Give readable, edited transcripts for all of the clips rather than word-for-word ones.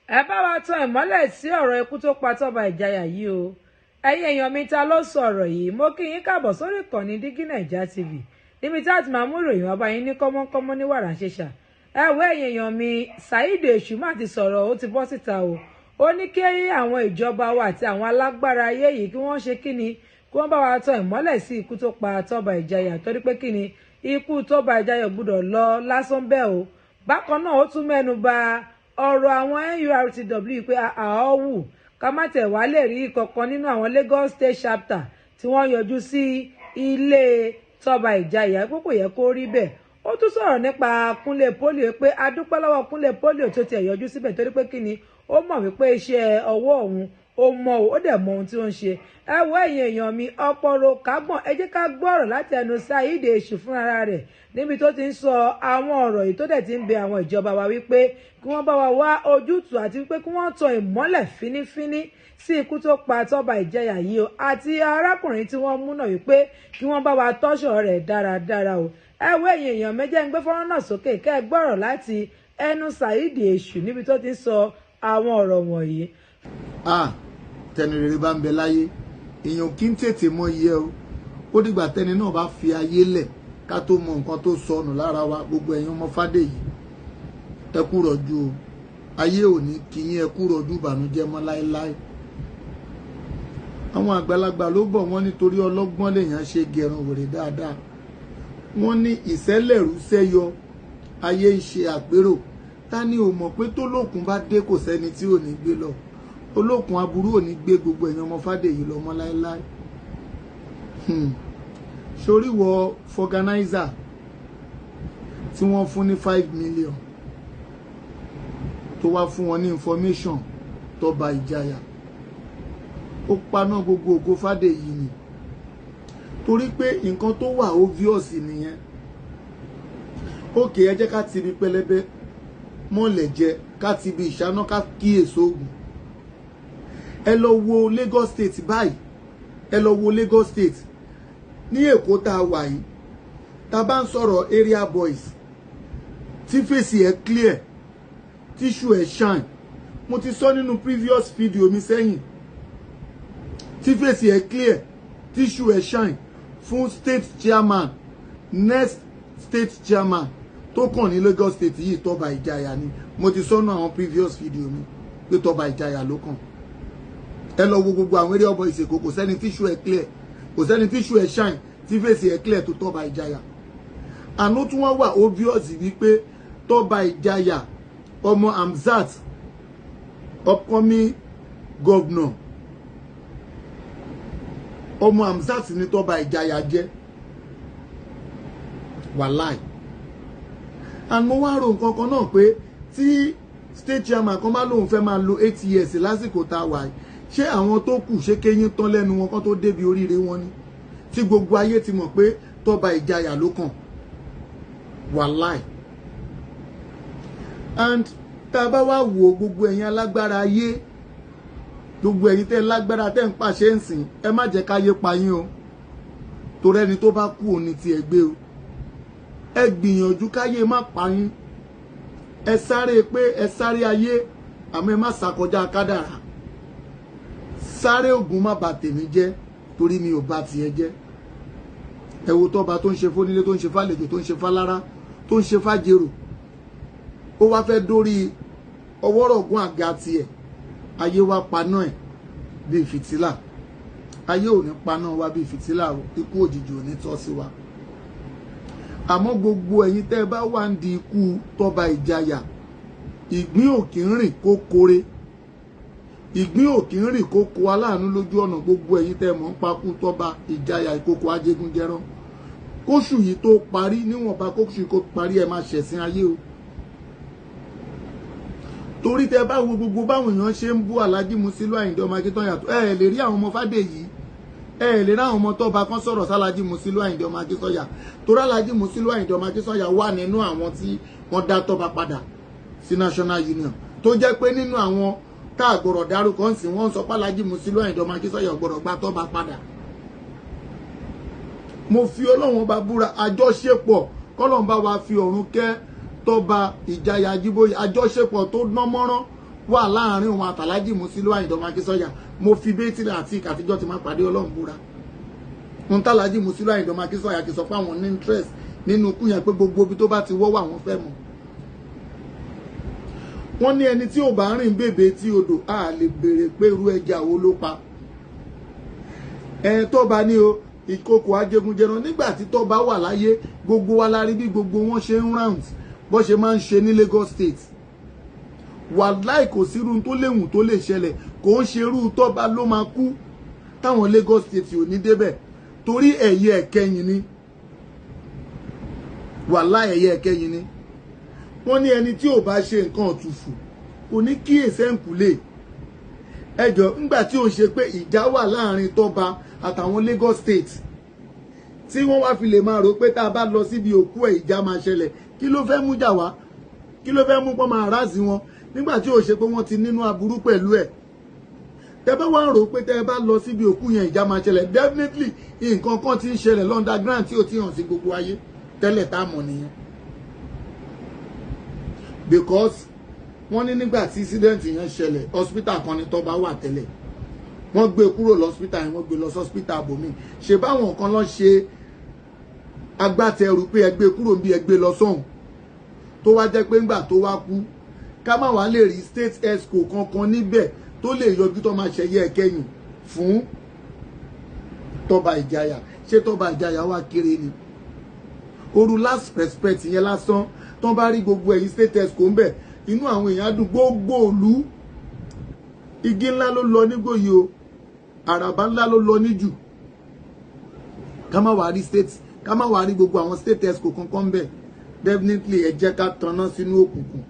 ẹ bá wa tan ìmọ́lẹ̀ sí ọ̀rọ̀ ikú tó pa Toba Ijaya yìí o. Ẹ̀yin èèyàn mi, ta ló sọ ọ̀rọ̀ yìí? Mo kí yín káàbọ̀ sórí ìkànnì DIGINAIJA TV níbi tí a ti máa mú ìròyìn wá bá yín ní kọ́mọ́kọ́mọ́ ní wàrà ṣẹṣà. Ẹ wo ẹ̀yin èèyàn mi, Saheed Òṣùmá ti sọ̀rọ̀, ó ti bọ́ síta o. Ó ní kí àwọn ìjọba wa àti àwọn alágbára ayé yìí kí wọ́n ṣe kíni, kí wọ́n bá wa tan ìmọ́lẹ̀ sí ikú tó pa Toba Ijaya, torí pé kíni ikú Toba Ijaya gbọ́dọ̀ lọ lásán bẹ́ẹ̀ o. Bákan náà ó tún mẹ́nu bà ọ̀rọ̀ àwọn Nurtw pé àáwù ká má tẹ̀ wá lè rí kankan nínú àwọn Lagos State chapter tí wọ́n yọjú sí ilé Toba Ijaya pé kò yẹ kó rí bẹ́ẹ̀. Ó tún sọ̀rọ̀ nípa Kúnlé Polio pé a dúpẹ́ lọ́wọ́ Kúnlé Polio tó tiẹ̀ yọjú síbẹ̀ torí pé kíni ó mọ̀ wípé iṣẹ́ ọwọ́ òun ó mọ̀ ó dẹ̀ mọ ohun tí ó ń ṣe. Ẹ wo ẹ̀yin èèyàn mi, ọpọlọ kágbọ̀n, ẹ jẹ́ ká gbọ́rọ̀ láti ẹnu Saheed Òṣù fúnra rẹ̀ níbi tó ti ń sọ àwọn ọ̀rọ̀ yìí tó dẹ̀ ti ń bẹ àwọn ìjọba wa wípé kí wọ́n bá wa wá ojútùú àti wípé kí wọ́n tan ìmọ́lẹ̀ fínífíní sí ikú tó pa Toba Ijaya yìí o, àti arákùnrin tí wọ́n mú náà wípé kí wọ́n bá wa tọ́ṣọ̀ rẹ̀ dáradára o. Ẹ wo ẹ̀yin èèyàn, méjì ń gbé fọ́nrán náà sókè kẹ́ ẹ gbọ́rọ̀ láti ẹnu Saheed Òṣù níbi tó ti ń sọ àwọn ọ̀rọ̀ wọ̀nyí. Tẹni rere bá ń bẹ láyé èèyàn kí n tètè mọ iye o, ó dìgbà tẹni náà bá fi ayé lẹ̀ ká tó mọ nǹkan tó sọnù lára wa. Gbogbo ẹ̀yin ọmọ Fádèyí ẹ kú rọ̀jú o, ayé òní kì í ẹ kú rọ̀jú ìbànújẹ́ mọ́ láéláé. Àwọn àgbàlagbà ló bọ̀ wọ́n nítorí ọlọ́gbọ́n lèèyàn ṣe gẹ̀rùn wèrè dáadáa. Wọ́n ní ìṣẹ́lẹ̀rú sẹ́yọ ayé ń ṣe àpérò. Ta ni ò mọ̀ pé tó lókun bá dé kò sẹ́ni tí ò ní gbé lọ. Olókun aburú ò ní gbé gbogbo ẹ̀yin ọmọ Fádèyí lọ mọ́ láéláé. Sórí wọ fọganáísà tí wọ́n fún ní 5 million tó wá fún wọn ní information Toba Ijaya, ó paná gbogbo ògo Fádèyí ni, torí pé nǹkan tó wà obvious nìyẹn. Ókè, ẹ jẹ́ ká ti ibi pẹlẹbẹ mọ́lẹ̀ jẹ, ká ti ibi ìṣáná ká kíyèsí oògùn. Ẹ lọ wo Lagos State báyìí, ẹ lọ wo Lagos State ní Èkó tá a wà yìí. Tá bá ń sọ̀rọ̀ area boys tí fèsì ẹ̀ clear, tíṣù ẹ̀ shine. Mo ti sọ nínú previous video mi sẹ́yìn, tí fèsì ẹ̀ clear, tíṣù ẹ̀ shine fún state chairman, next state chairman tó kàn ní Lagos State yìí Toba Ijaya ni. Mo ti sọ nínú àwọn previous video mi pé Toba Ijaya ló kàn. Ẹ lọ wo gbogbo àwọn area boys Èkó, kò sẹ́ni tíṣù ẹ̀ clear, kò sẹ́ni tíṣù ẹ̀ shine tí fèsì ẹ̀ clear tó Toba Ijaya. Àná tún wọ́n wà obvious wípé Toba Ijaya ọmọ Hamzat upcoming governor, ọmọ Hamzat ní Toba Ijaya jẹ́ wàláì. And mo wá rò nǹkan kan náà pé tí state chairman kan bá lóun fẹ́ máa lo 8 years lásìkò tá a wà yìí, ṣé àwọn tó kù ṣé kéyín tán lẹ́nu wọn kan tó débi oríire wọn ni, tí gbogbo ayé ti mọ̀ pé Toba Ijaya ló kàn wàláì. And tá a bá wá wo gbogbo ẹ̀yin alágbára ayé, gbogbo ẹ̀yin tẹ́ lágbára tẹ́ ń pàṣẹ ń sìn, ẹ má jẹ́ káyé pa yín o, torí ẹni tó bá kú òní ti ẹ gbé o. Ẹ gbìyànjú káyé má pa yín. Ẹ sáré pé ẹ sáré ayé àmọ́ ẹ má ṣàkọjá kádàrá. Sáré ògùn má bà tèmi jẹ́ torí mi ò bà tiẹ̀ jẹ́. Ẹ wo Toba tó ń ṣe fónílé, tó ń ṣe fàlejò, tó ń ṣe fálára, tó ń ṣe fàjèrò. Ó wá fẹ́ dórí ọwọ́rọ̀gún àga tiẹ̀, ayé wa paná ẹ̀ bíi fìtílà. Ayé ò ní paná wa bíi fìtílà o, ikú òjijì ò ní tọ́ sí wa. Àmọ́ gbogbo ẹ̀yin tẹ́ bá wà ń di ikú Toba Ijaya, ìgbín ò kí ń rìn kó kore, ìgbín ò kí ń rìn kó kó aláàánú lójú ọ̀nà. Gbogbo ẹ̀yin tẹ́ mọ̀ ń pa kú Toba Ijaya, ìkòkò ajégúnjẹrán. Kóṣù yìí tó parí, níwọ̀nba kóṣù yìí kó parí, ẹ máa ṣẹ̀sìn ayé o. Torí tẹ́ bá wo gbogbo báwọn èèyàn ṣe ń bú Alhaji Musilu Ayinde ọmọ Akíntọ́yà tó, ẹ lè rí àwọn ọmọ Fádèyí, ẹ lè rí àwọn ọmọ Toba kan sọ̀rọ̀ sálàjì Musilu Ayinde ọmọ Akíntọ́yà. Torí Alhaji Musilu Ayinde ọmọ Akíntọ́yà wà nínú àwọn tí wọ́n dá Toba padà sí National Union, tó jẹ́ pé nínú àwọn tá àgbọ̀rọ̀ dárúkọ ń sìn, wọ́n sọ pé Alhaji Musilu Ayinde ọmọ Akíntọ́yà gbọ́dọ̀ gba Toba padà. Mo fi Ọlọ́run bá búra, àjọṣepọ̀ kọ́lọ́run bá wa fi ọ̀run kẹ́ Toba Ijaya Ajíbóyè, àjọṣepọ̀ tó dán mọ́rán wà láàrin òun àtàlájì Musiliu Àyìndé ọmọ Akínsọ́yà. Mo fi Bẹ́tìrì àti àtijọ́ ti máa pàdé Ọlọ́run búra. Wọ́n tàlájì Musiliu Àyìndé ọmọ Akínsọ́yà kì í sọ pé àwọn ní interest nínú ikú yẹn, pé gbogbo ibi tó bá ti wọ́wọ́ àwọn fẹ́ mọ̀. Wọ́n ní ẹni tí ò bá rìn bèbè tí odò á lè béèrè pé irú ẹja wo ló pa. Toba ní o ìkòkò ajégunjẹran. Nígbà tí Toba wà láyé, gbogbo wa la rí bí gbogbo wọn ṣe ń round bó ṣe máa ń ṣe ní Lagos State. Wàláì kò sí irú tó léwu tó lè ṣẹlẹ̀, kò ń ṣe irú Toba ló máa kú táwọn Lagos State ò ní débẹ̀, torí ẹ̀yẹ ẹ̀kẹyìn ni. Wàláì ẹ̀yẹ ẹ̀kẹyìn ni. Wọ́n ní ẹni tí ò bá ṣe nǹkan ọ̀tùfù kò ní kíyèsí ẹ̀ǹkùlé. Ẹjọ́ ńgbà tí ó ṣe pé ìjà wà láàrin Toba àtàwọn Lagos State tí wọ́n wá fi lè máa rò pé tá a bá lọ síbi òkú ẹ̀ ìjà máa ṣẹlẹ̀, kí ló fẹ́ mú jà wá? Kí ló fẹ́ mú pọ́n máa ráàsì wọn nígbà tí ó ṣe pé wọ́n ti nínú aburú pẹ̀lú ẹ̀? Tẹ́ bá wá rò pé tẹ́ bá lọ síbi òkú yẹn ìjà máa ṣẹlẹ̀, definitely nǹkan kan ti ń ṣẹlẹ̀ underground tí ó ti hàn sí gbogbo ayé tẹ́lẹ̀ tá a mọ̀ nìyẹn. Because wọ́n ní nígbà tí incident yẹn ṣẹlẹ̀, hospital kan ní Toba wà tẹ́lẹ̀, wọ́n gbé kúrò lọ́spítà yẹn, wọ́n gbé lọ sọ́spítà àbòmí. Ṣe báwọn kan lọ ṣe agbátẹrù pé ẹgbẹ́ kúrò bí ẹgbẹ́ lọ sọ́hùn, tó wá jẹ́ pé ńgbà tó wá kú ká má wá lè rí state esco kankan níbẹ̀ tó lè yọjú tó máa ṣẹyẹ ẹ̀kẹyìn fún Toba Ijaya. Ṣé Toba Ijaya wá kéré ni? Oru last respect yẹn lásán tó bá rí gbogbo ẹ̀yìn state esco ńbẹ̀, inú àwọn èèyàn dùn. Gbogbo òlu igi ńlá ló lọ nígbòyí o, àràbá ńlá ló lọ níjù. Ká má wá rí state, ká má wá rí gbogbo àwọn state esco kankan ńbẹ̀. Definitely ẹ jẹ́ ká tanná sínú òkùnkùn,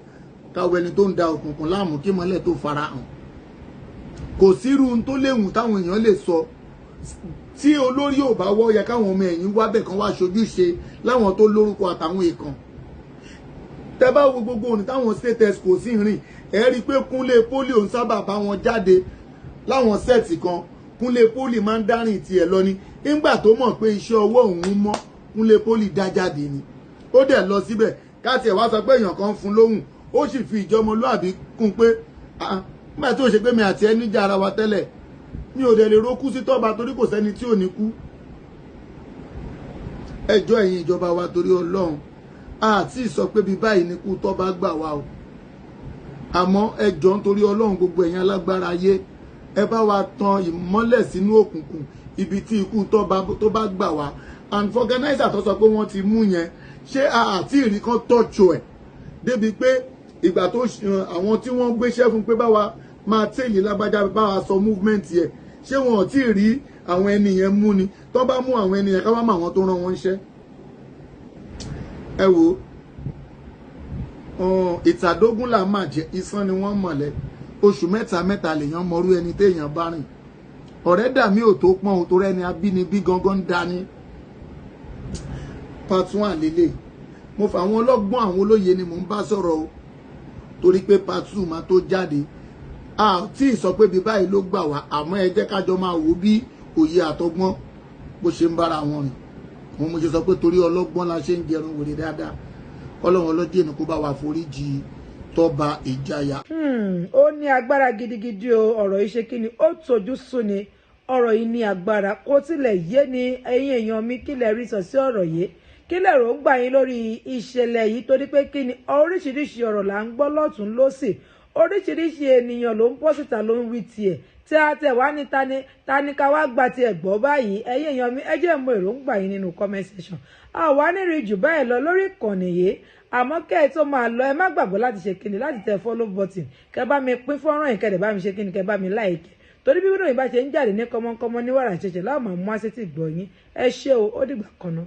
káwọ ẹni tó ń da òkùnkùn láàmú kí mọ́lẹ̀ tó fara hàn. Kò sírú tó léwu táwọn èèyàn lè sọ tí olórí ò bá wọ́, yẹ káwọn ọmọ ẹ̀yìn wá bẹ̀ kan wá ṣojú ṣe láwọn tó lórúkọ àtàwọn èèkàn. Tẹ́ bá wo gbogbo òní táwọn state esco sì ń rìn, ẹ rí i pé Kúnlé Poli òun sábà bá wọn jáde láwọn sẹ́ẹ̀tì kan. Kúnlé Poli máa ń dárìn tiẹ̀ lọ ni. Nígbà tó mọ̀ pé iṣẹ́ ọwọ́ òun mọ́, Kúnlé Poli dá jáde ni. Ó dẹ̀ lọ síbẹ̀, káàtì ẹ̀ wá sọ pé èèyàn kan fún lóhùn, ó sì fi ìjọmọlúàbí kún pé nígbà tí ó ṣe pé mi àti ẹni jà ara wa tẹ́lẹ̀, mi ò dẹ̀ lè rókú sí Toba torí kò sẹ́ni tí ò ní kú. Ẹjọ́ ẹ̀yin ìjọba wa torí Ọlọ́run, àti sọ pé bí báyìí ni kú Toba gbà wá o, àmọ́ ẹjọ́ nítorí Ọlọ́run gbogbo ẹ̀yin alágbára ayé, ẹ bá wa tan ìmọ́lẹ̀ sínú òkùnkùn ibi tí ikú Toba tó bá gbà wá. And for organizer tó sọ pé wọ́n ti mú yẹn, ṣé àti ìrí kan tọ́jú ẹ̀ débi pé ìgbà tó àwọn tí wọ́n gbéṣẹ́ fún pé báwa máa tẹ̀lé lágbájá báwa sọ movement yẹ, ṣé wọn ò tí ì rí àwọn ẹni yẹn mú ni? Tó bá mú àwọn ẹni yẹn ká wá mọ àwọn tó rán wọn iṣẹ́. Ẹ wo ìtàdógún là máa jẹ ìsan ni wọ́n mọ̀lẹ́. Oṣù mẹ́ta lèèyàn mọrú ẹni téèyàn bá rìn. Ọ̀rẹ́ dàmí ò tó pọ́n, ò tó rẹ́ni abínibí gangan ń dání. Part 1 lélẹ̀. Mo fà àwọn ọlọ́gbọ́n àwọn olóye ni mò ń bá sọ̀rọ̀ o, torí pé part 2 máa tó jáde. A tí ì sọ pé bí báyìí ló gbà wá, àmọ́ ẹ jẹ́ kájọ máa wò bí òye àtọgbọ́n bó ṣe ń bára wọn rìn. Mo ṣe sọ pé torí ọlọ́gbọ́n la ṣe ń jẹrun wèrè dáadáa. Ọlọ́run ọlọ́dẹ ní kó bá wa foríjì Toba Ijaya. Ó ní agbára gidigidi o, ọ̀rọ̀ yìí ṣe kí ni, ó tojú sú ni. Ọ̀rọ̀ yìí ní agbára, kó tilẹ̀ yé ni ẹ̀yin èèyàn mi, kí lẹ rí sọ sí ọ̀rọ̀ yìí, kí lẹ rò ń gbà yín lórí ìṣẹ̀lẹ̀ yìí, torí pé kí ni oríṣiríṣi ọ̀rọ̀ là ń gbọ́ lọ́tún lósì, oríṣiríṣi ènìyàn ló ń bọ́ síta ló ń wí tiẹ̀, tí a tẹ̀ wá ní tani ká wá gba tiẹ̀ gbọ́ báyìí. Ẹ̀yin èèyàn mi, ẹ jẹ́ mọ èròǹgbà yín nínú comment section. A wá nírìn jù báyìí lọ lórí ìkànnì yìí, àmọ́ kẹ́ ẹ tó máa lọ, ẹ má gbàgbọ́ láti ṣe kíni, láti tẹ follow button, kẹ́ bá mi pín fọ́nrán yìí, kẹ́ bá mi ṣe kíni, kẹ́ bá mi like, torí bí fídíò yìí bá ṣe ń jáde ní kọ́mọ́kọ́mọ́ ní wàrà ṣẹṣẹ láwọn máa mú àṣetì gbọ́ yín. Ẹ ṣé o, ó dìgbà kan náà.